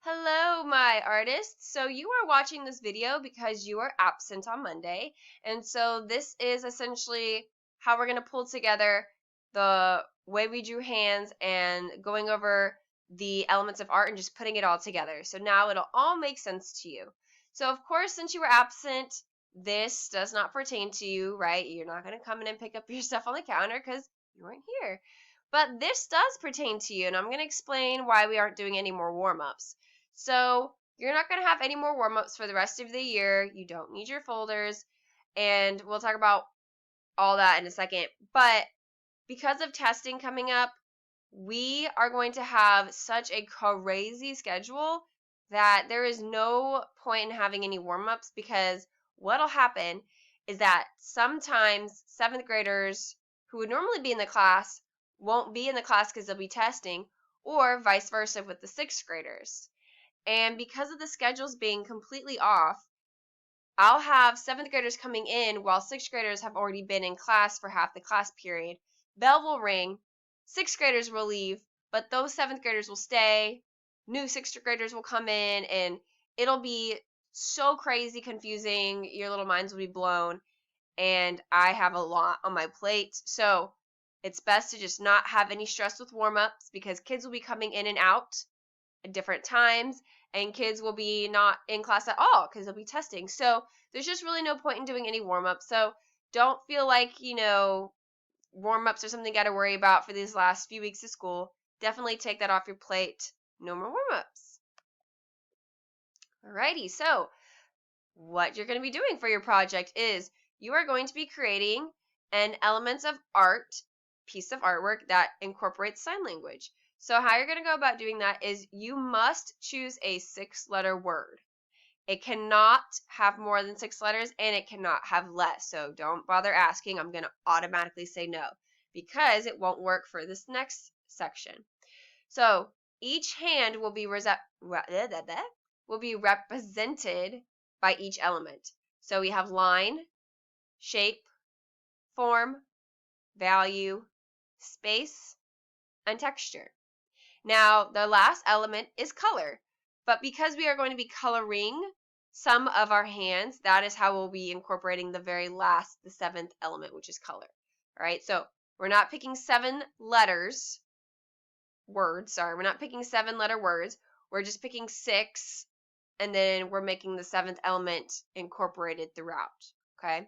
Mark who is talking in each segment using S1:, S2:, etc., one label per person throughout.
S1: Hello, my artists. So you are watching this video because you are absent on Monday. And so this is essentially how we're going to pull together the way we drew hands and going over the elements of art and just putting it all together. So now it'll all make sense to you. So of course, since you were absent, this does not pertain to you, right? You're not going to come in and pick up your stuff on the counter because you weren't here. But this does pertain to you, and I'm going to explain why we aren't doing any more warm-ups. So you're not going to have any more warm-ups for the rest of the year. You don't need your folders, and we'll talk about all that in a second. But because of testing coming up, we are going to have such a crazy schedule that there is no point in having any warm-ups, because what'll happen is that sometimes 7th graders who would normally be in the class won't be in the class because they'll be testing, or vice versa with the 6th graders. And because of the schedules being completely off, I'll have 7th graders coming in while 6th graders have already been in class for half the class period. Bell will ring, 6th graders will leave, but those 7th graders will stay. New 6th graders will come in, and it'll be so crazy confusing. Your little minds will be blown, and I have a lot on my plate. So it's best to just not have any stress with warm-ups, because kids will be coming in and out at different times, and kids will be not in class at all because they'll be testing. So there's just really no point in doing any warm-ups. So don't feel like, warm-ups are something you got to worry about for these last few weeks of school. Definitely take that off your plate. No more warm-ups. Alrighty, so what you're going to be doing for your project is you are going to be creating an elements of art piece of artwork that incorporates sign language. So how you're going to go about doing that is you must choose a 6-letter word. It cannot have more than 6 letters, and it cannot have less. So don't bother asking. I'm going to automatically say no, because it won't work for this next section. So each hand will be represented by each element. So we have line, shape, form, value, space, and texture. Now, the last element is color, but because we are going to be coloring some of our hands, that is how we'll be incorporating the very last, the 7th element, which is color. All right, so we're not picking 7-letter words. We're not picking 7-letter words. We're just picking 6, and then we're making the 7th element incorporated throughout. Okay,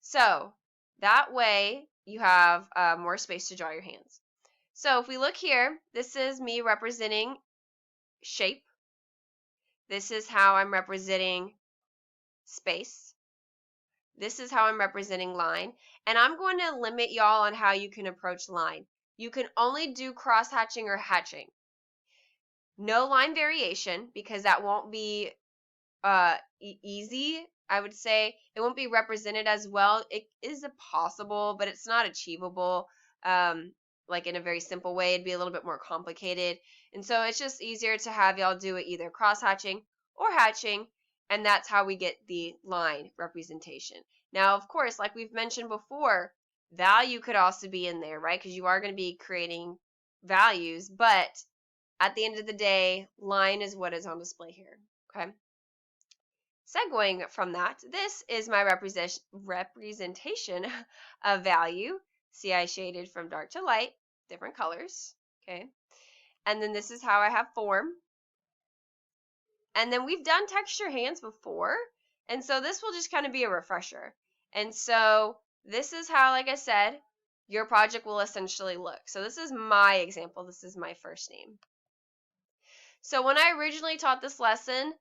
S1: so that way you have more space to draw your hands. So if we look here, this is me representing shape. This is how I'm representing space. This is how I'm representing line. And I'm going to limit y'all on how you can approach line. You can only do cross hatching or hatching. No line variation, because that won't be easy. I would say it won't be represented as well. It is possible, but it's not achievable. Like in a very simple way, it'd be a little bit more complicated. And so it's just easier to have y'all do it either cross hatching or hatching, and that's how we get the line representation. Now, of course, like we've mentioned before, value could also be in there, right? Because you are going to be creating values, but at the end of the day, line is what is on display here, okay? Segueing from that, this is my representation of value. See, I shaded from dark to light, different colors, okay? And then this is how I have form. And then we've done texture hands before, and so this will just kind of be a refresher. And so this is how, like I said, your project will essentially look. So this is my example. This is my first name. So when I originally taught this lesson,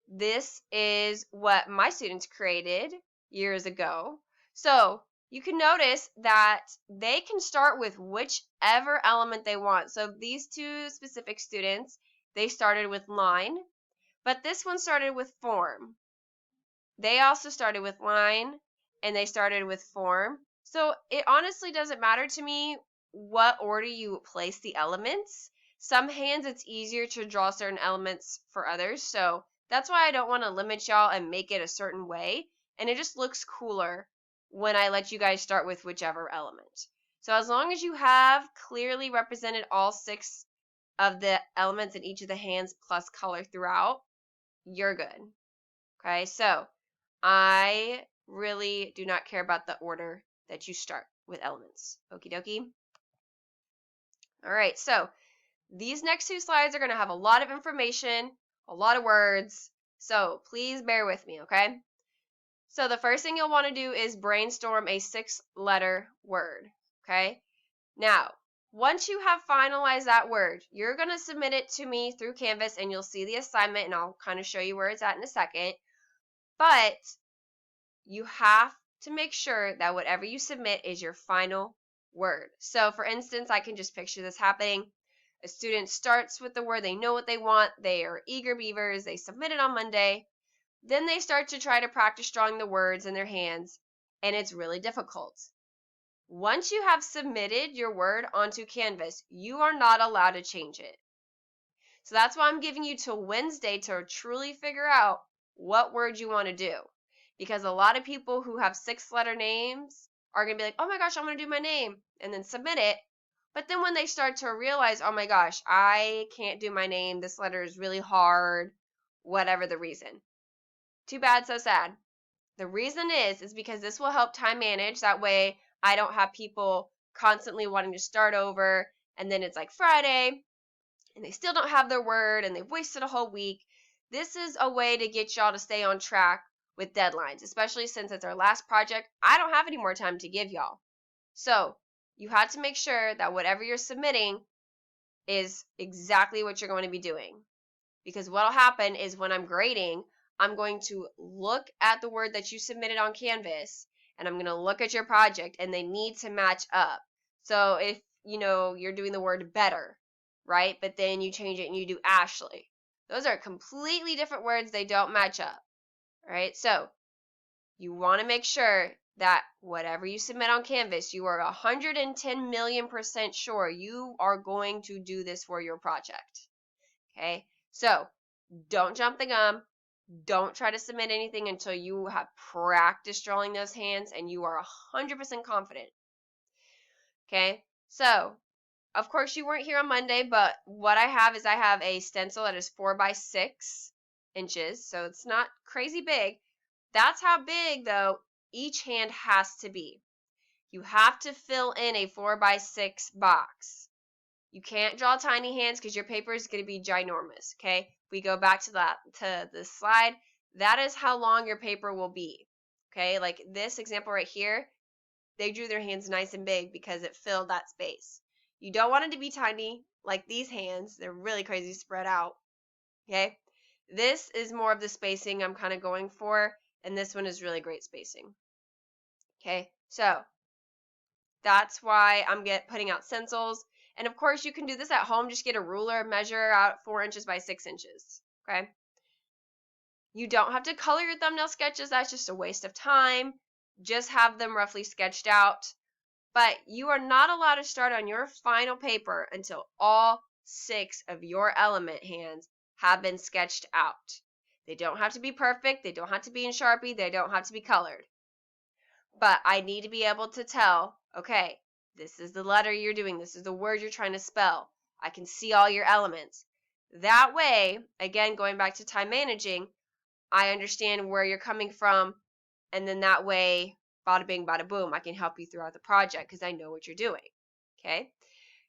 S1: this is what my students created years ago. So you can notice that they can start with whichever element they want. So these two specific students, they started with line, but this one started with form. They also started with line, and they started with form. So it honestly doesn't matter to me what order you place the elements. Some hands it's easier to draw certain elements for others, so that's why I don't want to limit y'all and make it a certain way, and it just looks cooler when I let you guys start with whichever element. So as long as you have clearly represented all 6 of the elements in each of the hands plus color throughout, you're good. Okay, so I really do not care about the order that you start with elements. Okie dokie. All right, so these next 2 slides are going to have a lot of information, a lot of words, so please bear with me, okay? So the first thing you'll want to do is brainstorm a 6-letter word, okay? Now, once you have finalized that word, you're going to submit it to me through Canvas, and you'll see the assignment, and I'll kind of show you where it's at in a second. But you have to make sure that whatever you submit is your final word. So for instance, I can just picture this happening. A student starts with the word, they know what they want, they are eager beavers, they submit it on Monday. Then they start to try to practice drawing the words in their hands, and it's really difficult. Once you have submitted your word onto Canvas, you are not allowed to change it. So that's why I'm giving you till Wednesday to truly figure out what word you want to do. Because a lot of people who have 6-letter names are going to be like, oh my gosh, I'm going to do my name, and then submit it. But then when they start to realize, oh my gosh, I can't do my name, this letter is really hard, whatever the reason. Too bad, so sad. The reason is because this will help time manage. That way I don't have people constantly wanting to start over, and then it's like Friday, and they still don't have their word, and they've wasted a whole week. This is a way to get y'all to stay on track with deadlines, especially since it's our last project. I don't have any more time to give y'all. So you have to make sure that whatever you're submitting is exactly what you're going to be doing. Because what will happen is when I'm grading, I'm going to look at the word that you submitted on Canvas, and I'm going to look at your project, and they need to match up. So if, you're doing the word better, right? But then you change it and you do Ashley. Those are completely different words. They don't match up, right? So you want to make sure that whatever you submit on Canvas, you are 110 million% sure you are going to do this for your project, okay? So don't jump the gun. Don't try to submit anything until you have practiced drawing those hands and you are 100% confident, okay? So of course, you weren't here on Monday, but what I have is I have a stencil that is 4 by 6 inches, so it's not crazy big. That's how big, though, each hand has to be. You have to fill in a 4 by 6 box. You can't draw tiny hands because your paper is going to be ginormous, okay? If we go back to this slide, that is how long your paper will be, okay? Like this example right here, they drew their hands nice and big because it filled that space. You don't want it to be tiny like these hands. They're really crazy spread out, okay? This is more of the spacing I'm kind of going for, and this one is really great spacing, okay? So that's why I'm putting out stencils. And of course, you can do this at home. Just get a ruler, measure out 4 inches by 6 inches, okay? You don't have to color your thumbnail sketches. That's just a waste of time. Just have them roughly sketched out. But you are not allowed to start on your final paper until all 6 of your element hands have been sketched out. They don't have to be perfect. They don't have to be in Sharpie. They don't have to be colored. But I need to be able to tell, okay, this is the letter you're doing. This is the word you're trying to spell. I can see all your elements. That way, again, going back to time managing, I understand where you're coming from, and then that way, bada bing, bada boom, I can help you throughout the project because I know what you're doing, okay?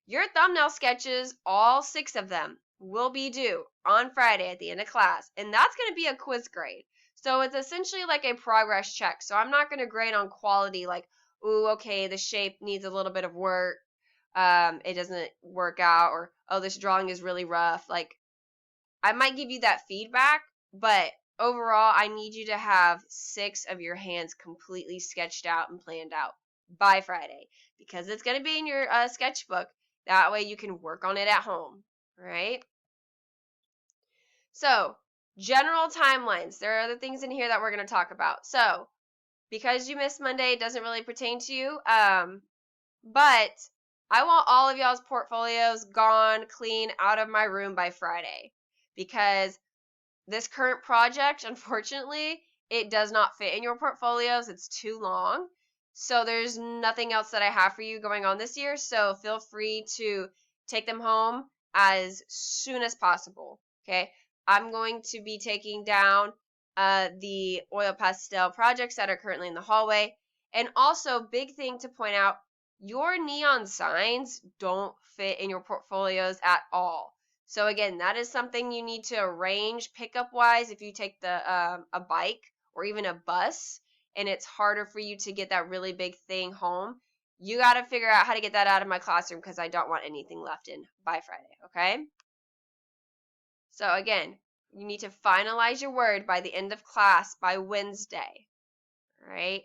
S1: Your thumbnail sketches, all 6 of them, will be due on Friday at the end of class, and that's going to be a quiz grade. So it's essentially like a progress check. So I'm not going to grade on quality like, ooh, okay, the shape needs a little bit of work, it doesn't work out, or, oh, this drawing is really rough. Like, I might give you that feedback, but overall, I need you to have 6 of your hands completely sketched out and planned out by Friday because it's going to be in your sketchbook. That way you can work on it at home, right? So, general timelines. There are other things in here that we're going to talk about. So, because you missed Monday, it doesn't really pertain to you. But I want all of y'all's portfolios gone, clean, out of my room by Friday because this current project, unfortunately, it does not fit in your portfolios. It's too long. So there's nothing else that I have for you going on this year. So feel free to take them home as soon as possible. Okay, I'm going to be taking down the oil pastel projects that are currently in the hallway. And also, big thing to point out, your neon signs don't fit in your portfolios at all. So again, that is something you need to arrange pickup wise if you take a bike or even a bus and it's harder for you to get that really big thing home. You got to figure out how to get that out of my classroom because I don't want anything left in by Friday, okay? So again, you need to finalize your word by the end of class by Wednesday, right?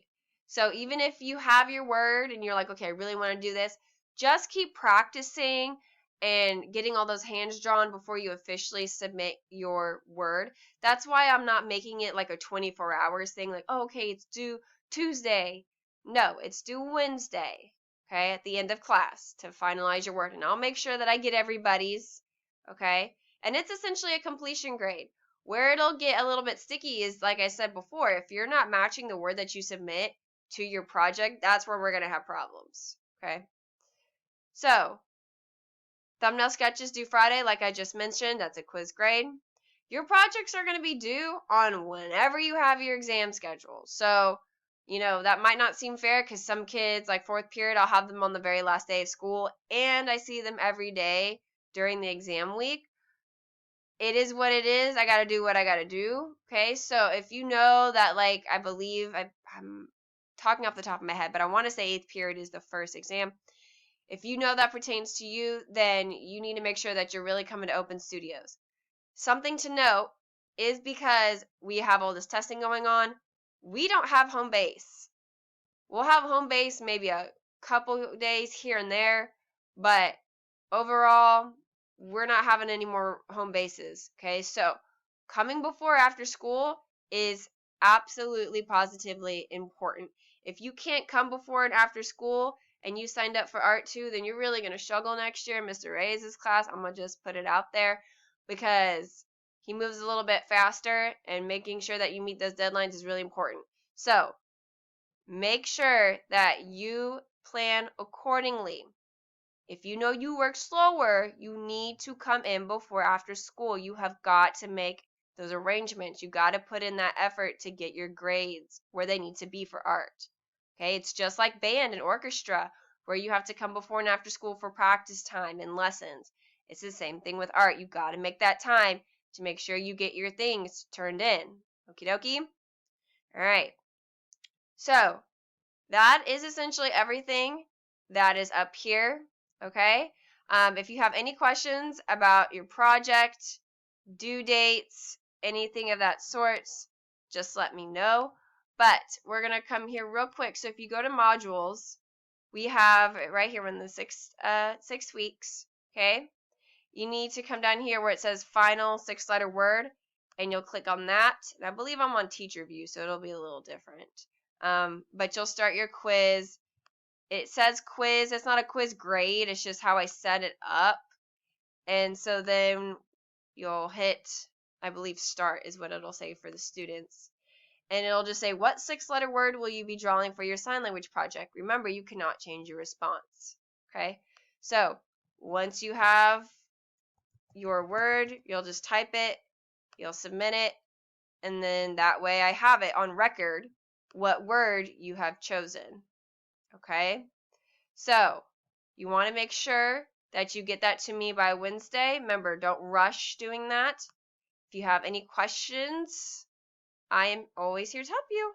S1: So even if you have your word and you're like, okay, I really want to do this, just keep practicing and getting all those hands drawn before you officially submit your word. That's why I'm not making it like a 24 hours thing, like, oh, okay, it's due Tuesday. No, it's due Wednesday, okay, at the end of class to finalize your word. And I'll make sure that I get everybody's, okay? And it's essentially a completion grade. Where it'll get a little bit sticky is, like I said before, if you're not matching the word that you submit to your project, that's where we're going to have problems, okay? So, thumbnail sketches due Friday, like I just mentioned, that's a quiz grade. Your projects are going to be due on whenever you have your exam schedule. So, that might not seem fair because some kids, like fourth period, I'll have them on the very last day of school, and I see them every day during the exam week. It is what it is. I got to do what I got to do. Okay. So if you know that, like, I believe I'm talking off the top of my head, but I want to say 8th period is the first exam. If you know that pertains to you, then you need to make sure that you're really coming to Open Studios. Something to note is because we have all this testing going on, we don't have home base. We'll have home base maybe a couple days here and there, but overall, we're not having any more home bases. Okay, so coming before or after school is absolutely positively important. If you can't come before and after school and you signed up for Art 2, then you're really going to struggle next year in Mr. Reyes' class. I'm going to just put it out there because he moves a little bit faster and making sure that you meet those deadlines is really important. So make sure that you plan accordingly. If you know you work slower, you need to come in before after school. You have got to make those arrangements. You got to put in that effort to get your grades where they need to be for art. Okay, it's just like band and orchestra where you have to come before and after school for practice time and lessons. It's the same thing with art. You got to make that time to make sure you get your things turned in. Okie dokie? All right. So that is essentially everything that is up here, okay? If you have any questions about your project, due dates, anything of that sort, just let me know. But we're going to come here real quick. So if you go to modules, we have right here in the 6 weeks, okay? You need to come down here where it says final 6-letter word, and you'll click on that. And I believe I'm on teacher view, so it'll be a little different. But you'll start your quiz. It says quiz. It's not a quiz grade. It's just how I set it up. And so then you'll hit, I believe, start is what it'll say for the students. And it'll just say, what 6-letter word will you be drawing for your sign language project? Remember, you cannot change your response. Okay? So once you have your word, you'll just type it, you'll submit it, and then that way I have it on record what word you have chosen. Okay? So, you want to make sure that you get that to me by Wednesday. Remember, don't rush doing that. If you have any questions, I am always here to help you.